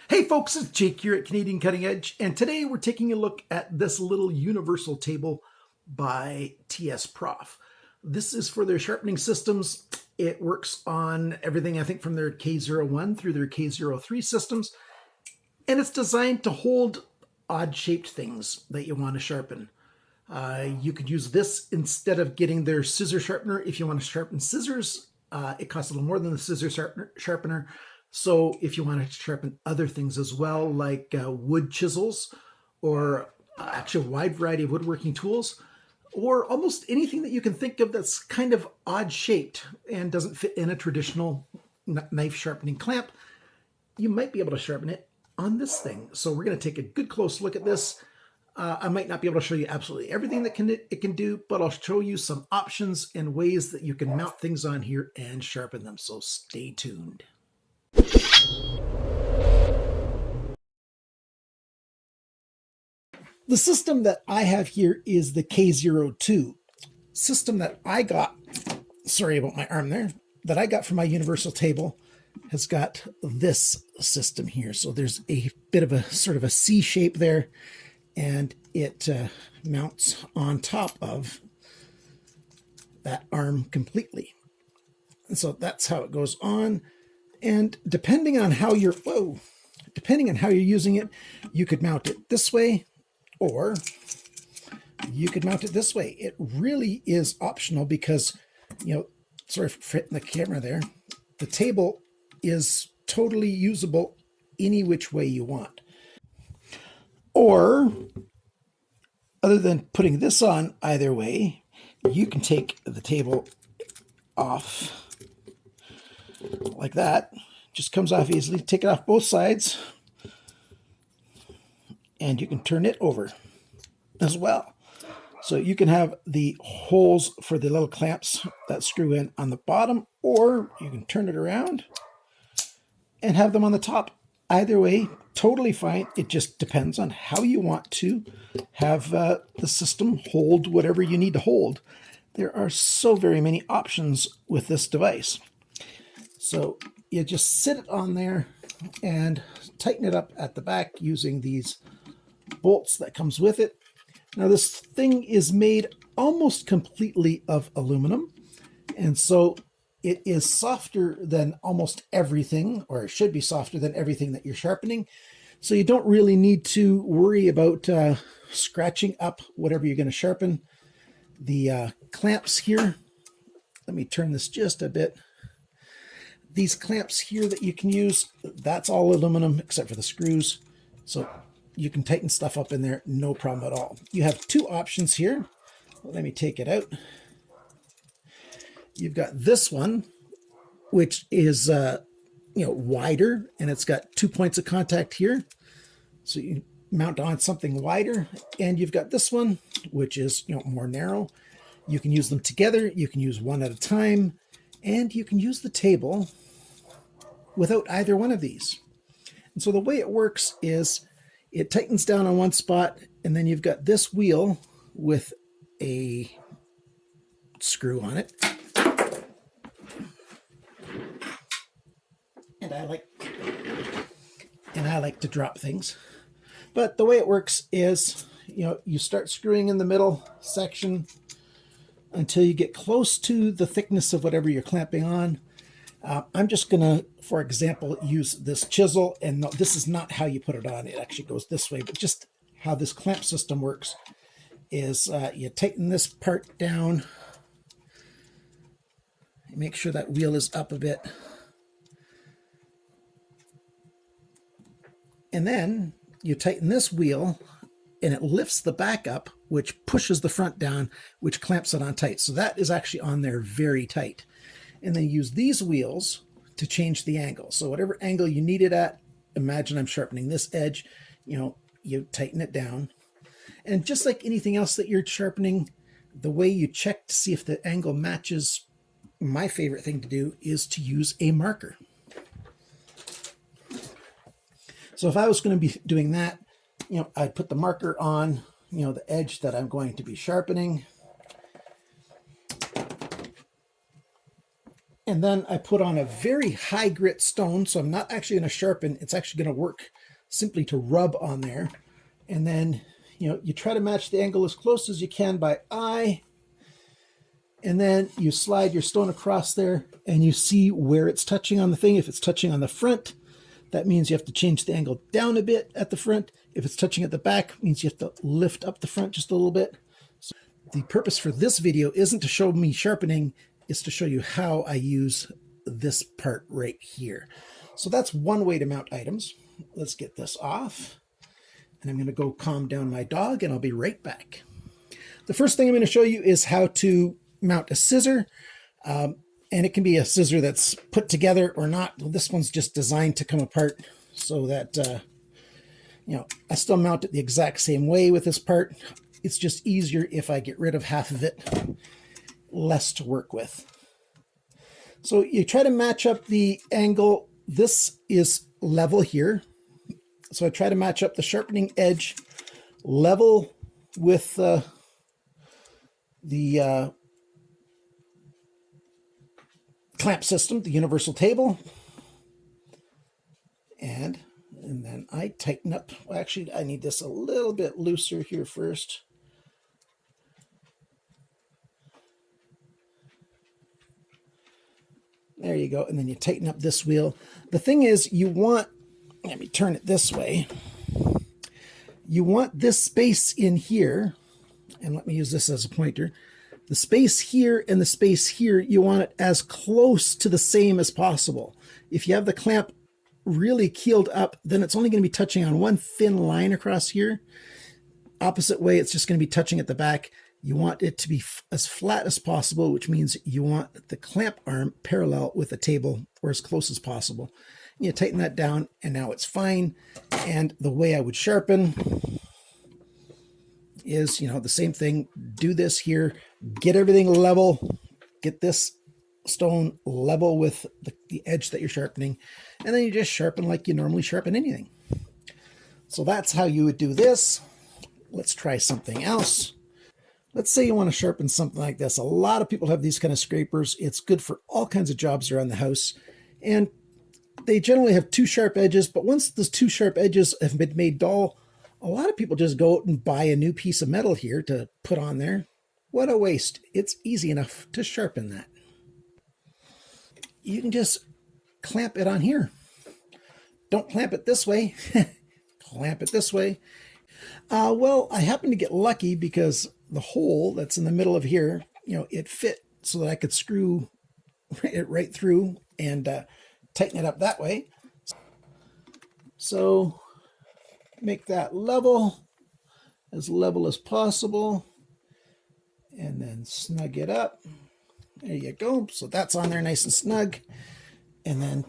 Hey folks, it's Jake here at Canadian Cutting Edge, and today we're taking a look at this little universal table by TSPROF. This is for their sharpening systems. It works on everything, I think, from their K01 through their K03 systems, and it's designed to hold odd-shaped things that you want to sharpen. You could use this instead of getting their scissor sharpener if you want to sharpen scissors. It costs a little more than the scissor sharpener. So if you want to sharpen other things as well, like wood chisels or actually a wide variety of woodworking tools, or almost anything that you can think of that's kind of odd shaped and doesn't fit in a traditional knife sharpening clamp, you might be able to sharpen it on this thing. So we're going to take a good close look at this. I might not be able to show you absolutely everything that it can do, but I'll show you some options and ways that you can mount things on here and sharpen them. So stay tuned. The system that I have here is the K02 system that I got, sorry about my arm there, that I got from my universal table has got this system here. So there's a bit of a sort of a C shape there, and it mounts on top of that arm completely. And so that's how it goes on. And depending on how you're using it, you could mount it this way, or you could mount it this way. It really is optional because, sorry for fitting the camera there, the table is totally usable any which way you want. Or, other than putting this on either way, you can take the table off like that. Just comes off easily. Take it off both sides, and you can turn it over as well. So you can have the holes for the little clamps that screw in on the bottom, or you can turn it around and have them on the top. Either way, totally fine. It just depends on how you want to have the system hold whatever you need to hold. There are so very many options with this device. So you just sit it on there and tighten it up at the back using these bolts that comes with it. Now this thing is made almost completely of aluminum, and so it is softer than almost everything, or it should be softer than everything that you're sharpening. So you don't really need to worry about scratching up whatever you're going to sharpen. The clamps here, let me turn this just a bit. These clamps here that you can use, that's all aluminum except for the screws. So you can tighten stuff up in there, no problem at all. You have two options here. Let me take it out. You've got this one, which is wider, and it's got 2 points of contact here. So you mount on something wider. And you've got this one, which is more narrow. You can use them together. You can use one at a time, and you can use the table without either one of these. And so the way it works is it tightens down on one spot, and then you've got this wheel with a screw on it. And I like to drop things. But the way it works is, you start screwing in the middle section until you get close to the thickness of whatever you're clamping on. I'm just going to, for example, use this chisel, and no, this is not how you put it on. It actually goes this way, but just how this clamp system works is you tighten this part down. Make sure that wheel is up a bit. And then you tighten this wheel, and it lifts the back up, which pushes the front down, which clamps it on tight. So that is actually on there very tight. And then use these wheels to change the angle. So whatever angle you need it at, imagine I'm sharpening this edge, you tighten it down. And just like anything else that you're sharpening, the way you check to see if the angle matches, my favorite thing to do is to use a marker. So if I was going to be doing that, I'd put the marker on, the edge that I'm going to be sharpening. And then I put on a very high grit stone, so I'm not actually going to sharpen. It's actually going to work simply to rub on there. And then, you try to match the angle as close as you can by eye. And then you slide your stone across there and you see where it's touching on the thing. If it's touching on the front, that means you have to change the angle down a bit at the front. If it's touching at the back, it means you have to lift up the front just a little bit. So the purpose for this video isn't to show me sharpening, it's to show you how I use this part right here. So that's one way to mount items. Let's get this off. And I'm going to go calm down my dog and I'll be right back. The first thing I'm going to show you is how to mount a scissor. And it can be a scissor that's put together or not. Well, this one's just designed to come apart so that, I still mount it the exact same way with this part. It's just easier if I get rid of half of it, less to work with. So you try to match up the angle. This is level here. So I try to match up the sharpening edge level with the clamp system, the universal table. And then I tighten up. Well, actually, I need this a little bit looser here first. There you go. And then you tighten up this wheel. The thing is, let me turn it this way. You want this space in here, and let me use this as a pointer. The space here and the space here, you want it as close to the same as possible. If you have the clamp really keeled up, then it's only going to be touching on one thin line across here. Opposite way, it's just going to be touching at the back. You want it to be as flat as possible, which means you want the clamp arm parallel with the table or as close as possible. And you tighten that down, and now it's fine. And the way I would sharpen is, the same thing. Do this here, get everything level, get this stone level with the edge that you're sharpening, and then you just sharpen like you normally sharpen anything. So that's how you would do this. Let's try something else. Let's say you want to sharpen something like this. A lot of people have these kind of scrapers. It's good for all kinds of jobs around the house. And they generally have two sharp edges, but once those two sharp edges have been made dull, a lot of people just go out and buy a new piece of metal here to put on there. What a waste. It's easy enough to sharpen that. You can just clamp it on here. Don't clamp it this way. Clamp it this way. Well, I happened to get lucky because the hole that's in the middle of here, it fit so that I could screw it right through and tighten it up that way. So make that level as possible, and then snug it up. There you go. So that's on there nice and snug. And then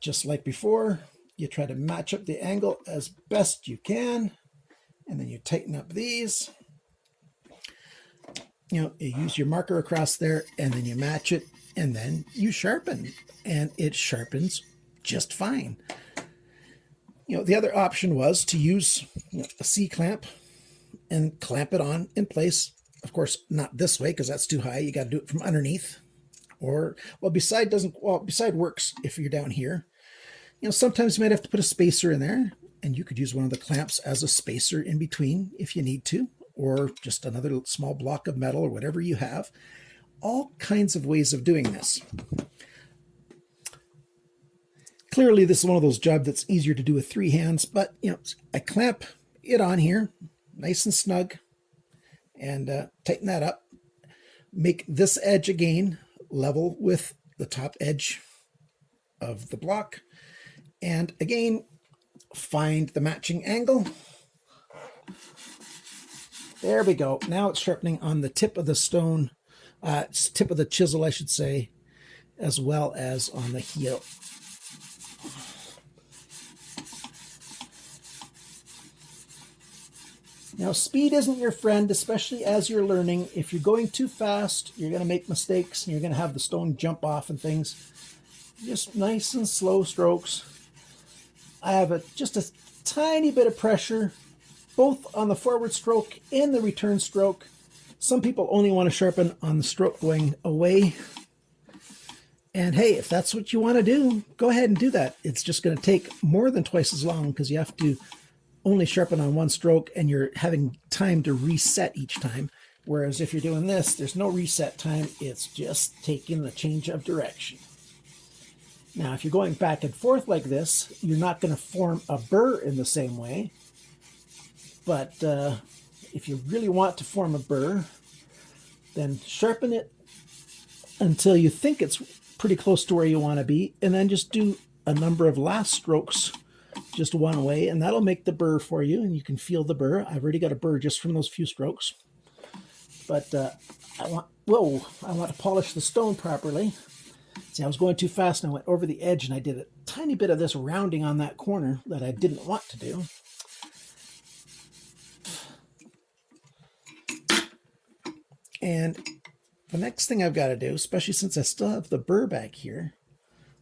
just like before, you try to match up the angle as best you can, and then you tighten up these. You use your marker across there, and then you match it, and then you sharpen, and it sharpens just fine. The other option was to use a C-clamp and clamp it on in place. Of course, not this way because that's too high. You got to do it from underneath. Or, beside works if you're down here. Sometimes you might have to put a spacer in there, and you could use one of the clamps as a spacer in between if you need to, or just another small block of metal or whatever you have. All kinds of ways of doing this. Clearly, this is one of those jobs that's easier to do with three hands, but, I clamp it on here, nice and snug, and tighten that up. Make this edge again level with the top edge of the block. And again, find the matching angle. There we go. Now it's sharpening on the tip of the stone, tip of the chisel, I should say, as well as on the heel. Now, speed isn't your friend, especially as you're learning. If you're going too fast, you're going to make mistakes, and you're going to have the stone jump off and things. Just nice and slow strokes. I have just a tiny bit of pressure, both on the forward stroke and the return stroke. Some people only want to sharpen on the stroke going away. And hey, if that's what you want to do, go ahead and do that. It's just going to take more than twice as long because you have to only sharpen on one stroke and you're having time to reset each time. Whereas if you're doing this, there's no reset time. It's just taking the change of direction. Now, if you're going back and forth like this, you're not going to form a burr in the same way. But if you really want to form a burr, then sharpen it until you think it's pretty close to where you want to be, and then just do a number of last strokes just one way, and that'll make the burr for you, and you can feel the burr. I've already got a burr just from those few strokes. But I want to polish the stone properly. See, I was going too fast and I went over the edge, and I did a tiny bit of this rounding on that corner that I didn't want to do. And the next thing I've got to do, especially since I still have the burr back here,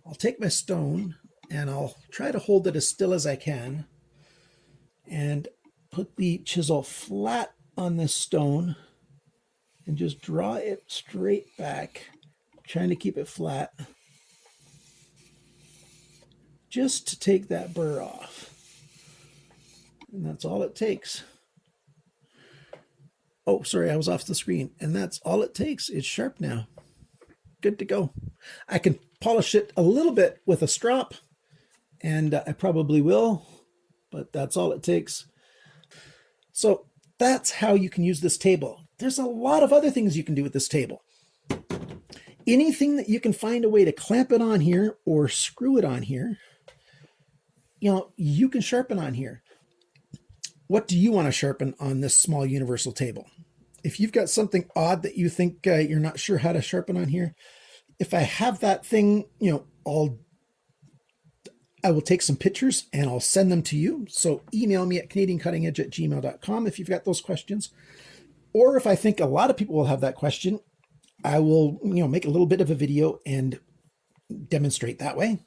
I'll take my stone and I'll try to hold it as still as I can and put the chisel flat on this stone and just draw it straight back, trying to keep it flat, just to take that burr off. And that's all it takes. Oh, sorry, I was off the screen. And that's all it takes. It's sharp now. Good to go. I can polish it a little bit with a strop, and I probably will, but that's all it takes. So that's how you can use this table. There's a lot of other things you can do with this table. Anything that you can find a way to clamp it on here or screw it on here, you can sharpen on here. What do you want to sharpen on this small universal table? If you've got something odd that you think you're not sure how to sharpen on here, if I have that thing, I will take some pictures and I'll send them to you. So email me at canadiancuttingedge@gmail.com if you've got those questions. Or if I think a lot of people will have that question, I will, make a little bit of a video and demonstrate that way.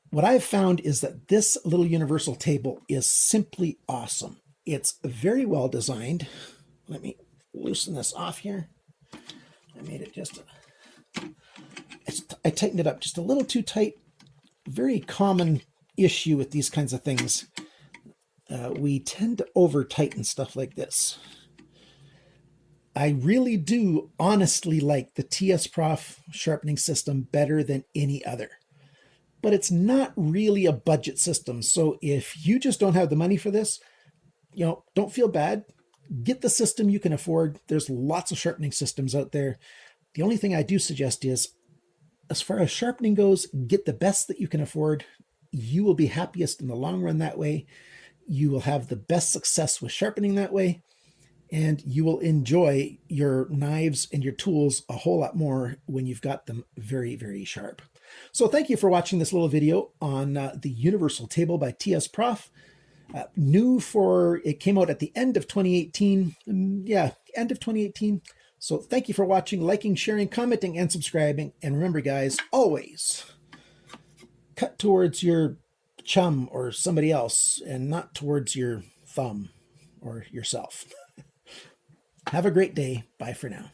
What I've found is that this little universal table is simply awesome. It's very well designed. Let me loosen this off here. I made it I tightened it up just a little too tight. Very common issue with these kinds of things. We tend to over tighten stuff like this. I really do honestly like the TSPROF sharpening system better than any other. But it's not really a budget system. So if you just don't have the money for this, don't feel bad. Get the system you can afford. There's lots of sharpening systems out there. The only thing I do suggest is, as far as sharpening goes, get the best that you can afford. You will be happiest in the long run that way. You will have the best success with sharpening that way. And you will enjoy your knives and your tools a whole lot more when you've got them very, very sharp. So thank you for watching this little video on the Universal Table by TSPROF. It came out at the end of 2018. End of 2018. So thank you for watching, liking, sharing, commenting, and subscribing. And remember, guys, always cut towards your chum or somebody else and not towards your thumb or yourself. Have a great day. Bye for now.